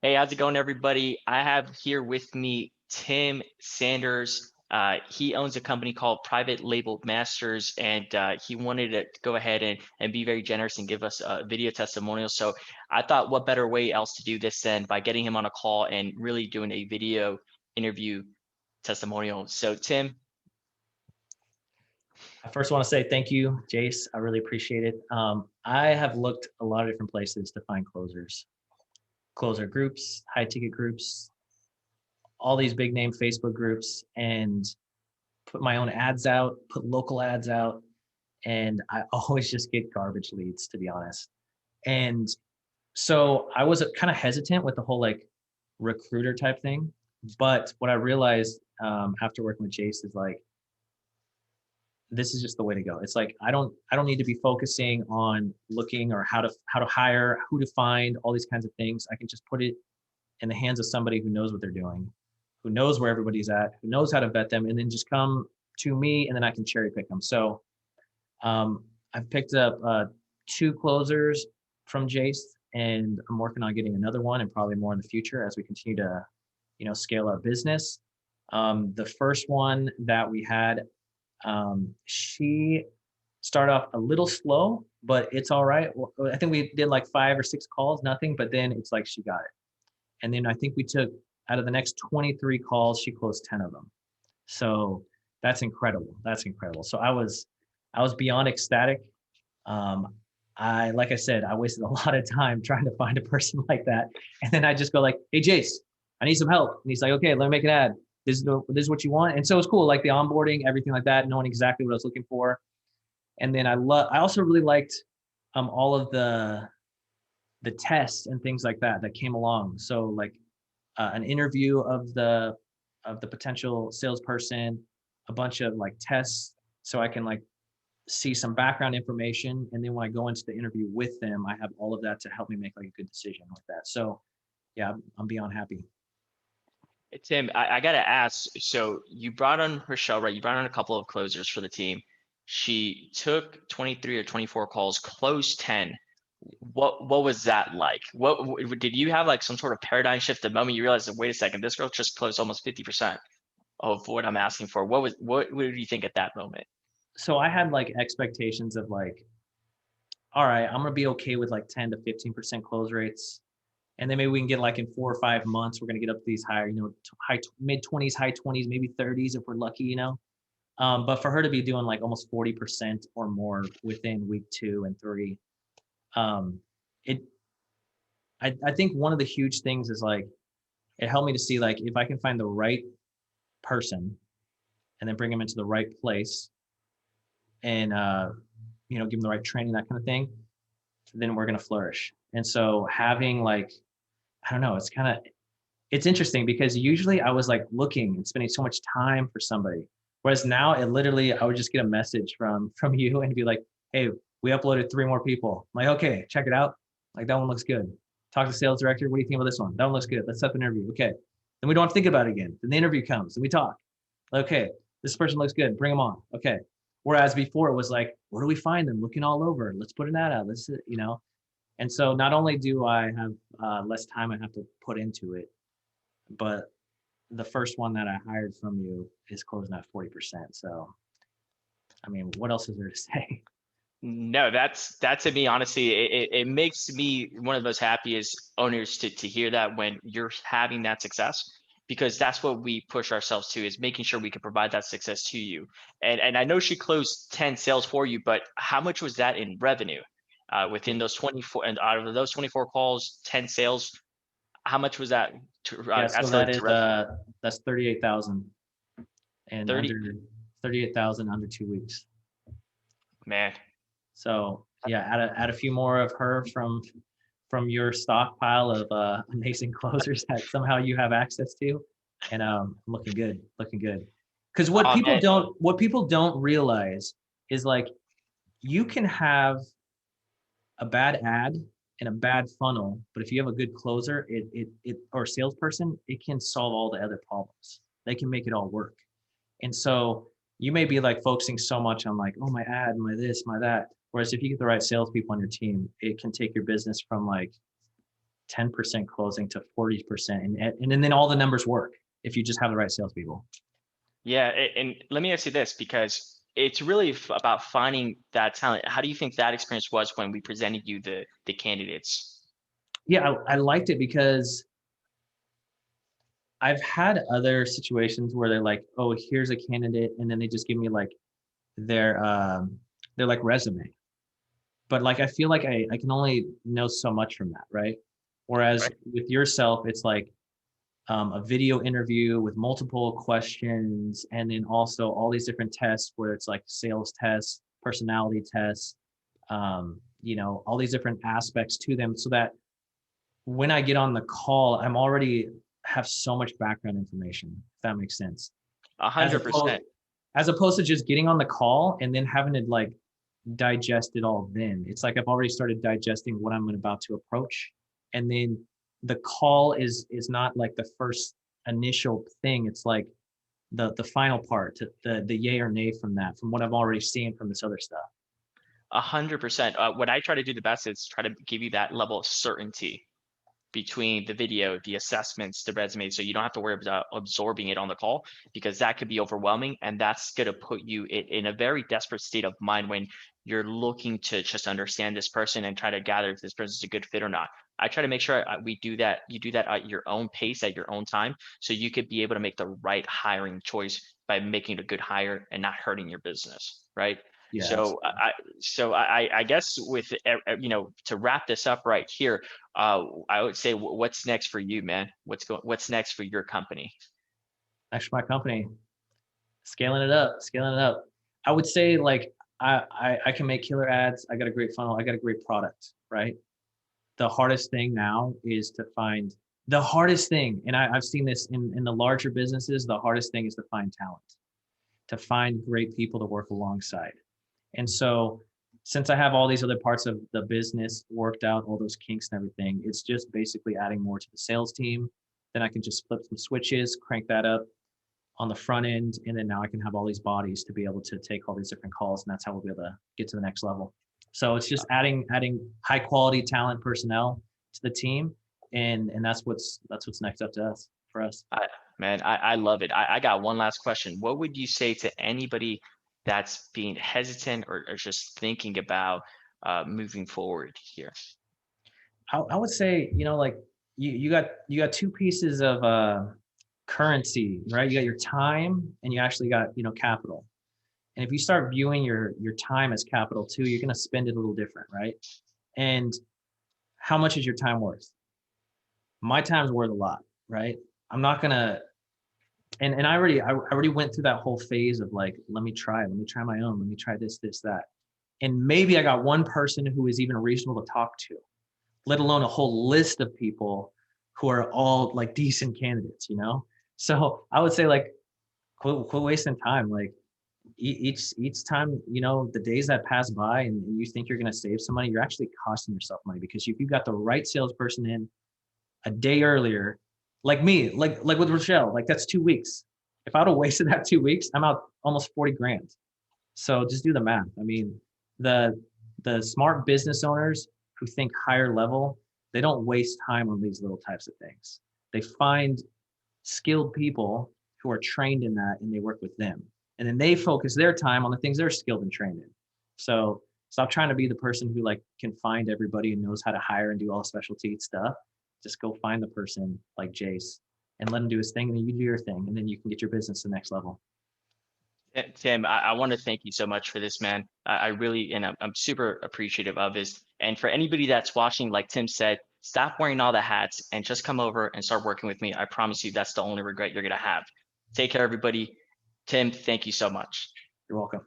Hey, how's it going, everybody? I have here with me Tim Sanders. He owns a company called Private Label Masters, and he wanted to go ahead and be very generous and give us a video testimonial. So I thought, what better way else to do this than by getting him on a call and really doing a video interview testimonial. So, Tim, I first want to say thank you, Jace. I really appreciate it. I have looked a lot of different places to find closers, closer groups, high ticket groups, all these big name Facebook groups, and put my own ads out, put local ads out, and I always just get garbage leads, to be honest. And so I was kind of hesitant with the whole like recruiter type thing. But what I realized after working with Jace is like, this is just the way to go. It's like I don't need to be focusing on looking or how to hire, who to find, all these kinds of things. I can just put it in the hands of somebody who knows what they're doing, who knows where everybody's at, who knows how to vet them, and then just come to me, and then I can cherry pick them. So I've picked up two closers from Jace, and I'm working on getting another one, and probably more in the future as we continue to, scale our business. The first one that we had, she started off a little slow, but it's all right. I think we did like 5 or 6 calls, nothing, but then it's like she got it. And then I think we took out of the next 23 calls, she closed 10 of them. So that's incredible. That's incredible. So I was beyond ecstatic. Like I said, I wasted a lot of time trying to find a person like that. And then I just go like, hey, Jace, I need some help. And he's like, okay, let me make an ad. This is what you want. And so it's cool, like the onboarding, everything like that, knowing exactly what I was looking for. And then I also really liked all of the tests and things like that came along. So like an interview of the potential salesperson, a bunch of like tests, so I can like see some background information, and then when I go into the interview with them, I have all of that to help me make like a good decision with that. So yeah, I'm beyond happy. Tim, I gotta ask. So you brought on Rochelle, right? You brought on a couple of closers for the team. She took 23 or 24 calls, closed 10. What was that like? What did you have like some sort of paradigm shift the moment you realized that, wait a second, this girl just closed almost 50% of what I'm asking for? What did you think at that moment? So I had like expectations of like, all right, I'm gonna be okay with like 10 to 15% close rates. And then maybe we can get like in 4 or 5 months, we're gonna get up to these higher, high mid 20s, high 20s, maybe 30s if we're lucky. But for her to be doing like almost 40% or more within week 2 and 3, um, it I think one of the huge things is like it helped me to see like if I can find the right person and then bring them into the right place and give them the right training, that kind of thing, then we're gonna flourish. And so having like, I don't know, it's interesting because usually I was like looking and spending so much time for somebody. Whereas now it literally, I would just get a message from you and be like, hey, we uploaded 3 more people. I'm like, okay, check it out. Like that one looks good. Talk to the sales director. What do you think about this one? That one looks good. Let's set up an interview. Okay. Then we don't have to think about it again. Then the interview comes and we talk. Okay, this person looks good. Bring them on. Okay. Whereas before it was like, where do we find them? Looking all over. Let's put an ad out. Let's. And so not only do I have less time I have to put into it, but the first one that I hired from you is closing at 40%. So, I mean, what else is there to say? No, that's to me, honestly, it makes me one of the most happiest owners to hear that when you're having that success, because that's what we push ourselves to, is making sure we can provide that success to you. And I know she closed 10 sales for you, but how much was that in revenue? Within those 24, and out of those 24 calls, 10 sales, how much was that Yeah, so that escalated to is revenue? that's 38,000 and 30, under 38,000 under 2 weeks. man. So yeah, add a few more of her from your stockpile of amazing closers that somehow you have access to, and looking good, looking good. Because what Oh people man, don't realize is like you can have a bad ad and a bad funnel, but if you have a good closer, it or salesperson, it can solve all the other problems. They can make it all work. And so you may be like focusing so much on like, oh, my ad, my this, my that. Whereas if you get the right salespeople on your team, it can take your business from like 10% closing to 40%. And then all the numbers work if you just have the right salespeople. Yeah, and let me ask you this, because it's really about finding that talent. How do you think that experience was when we presented you the candidates? Yeah, I liked it because I've had other situations where they're like, oh, here's a candidate, and then they just give me like their like resume. But like I feel like I can only know so much from that, right? Whereas Right. with yourself, it's like a video interview with multiple questions, and then also all these different tests where it's like sales tests, personality tests, all these different aspects to them, so that when I get on the call, I'm already have so much background information, if that makes sense. A As hundred opposed percent. as opposed to just getting on the call and then having to like digest it all then. It's like I've already started digesting what I'm about to approach. And then the call is not like the first initial thing. It's like the final part, the yay or nay from that, from what I've already seen from this other stuff. 100%. What I try to do the best is try to give you that level of certainty between the video, the assessments, the resume, so you don't have to worry about absorbing it on the call, because that could be overwhelming, and that's going to put you in a very desperate state of mind when you're looking to just understand this person and try to gather if this person's a good fit or not. I try to make sure we do that. You do that at your own pace, at your own time, so you could be able to make the right hiring choice by making a good hire and not hurting your business, right? Yeah, So absolutely. I guess with to wrap this up right here, I would say, what's next for you, man? What's next for your company? Actually, my company, scaling it up. I would say like I can make killer ads. I got a great funnel. I got a great product, right? The hardest thing now is to find the hardest thing, and I've seen this in the larger businesses, the hardest thing is to find talent, to find great people to work alongside. And so since I have all these other parts of the business worked out, all those kinks and everything, it's just basically adding more to the sales team. Then I can just flip some switches, crank that up on the front end, and then now I can have all these bodies to be able to take all these different calls, and that's how we'll be able to get to the next level. So it's just adding high quality talent personnel to the team, and that's what's next up to us for us. I, man, I love it. I got one last question. What would you say to anybody that's being hesitant or just thinking about moving forward here? I would say, like you got two pieces of currency, right? You got your time, and you actually got capital. And if you start viewing your time as capital too, you're going to spend it a little different, right? And how much is your time worth? My time's worth a lot, right? I'm not gonna, and I already went through that whole phase of like, let me try my own, let me try this, that. And maybe I got one person who is even reasonable to talk to, let alone a whole list of people who are all like decent candidates. So I would say like quit wasting time. Like each time, the days that pass by and you think you're going to save some money, you're actually costing yourself money, because if you've got the right salesperson in a day earlier, like me, like with Rochelle, like that's 2 weeks. If I would have wasted that 2 weeks, I'm out almost 40 grand. So just do the math. I mean, the the smart business owners who think higher level, they don't waste time on these little types of things. They find skilled people who are trained in that, and they work with them. And then they focus their time on the things they're skilled and trained in. So stop trying to be the person who like can find everybody and knows how to hire and do all specialty stuff. Just go find the person like Jace and let him do his thing, and then you do your thing, and then you can get your business to the next level. Tim, I want to thank you so much for this, man. I really, and I'm super appreciative of this. And for anybody that's watching, like Tim said, stop wearing all the hats and just come over and start working with me. I promise you, that's the only regret you're going to have. Take care, everybody. Tim, thank you so much. You're welcome.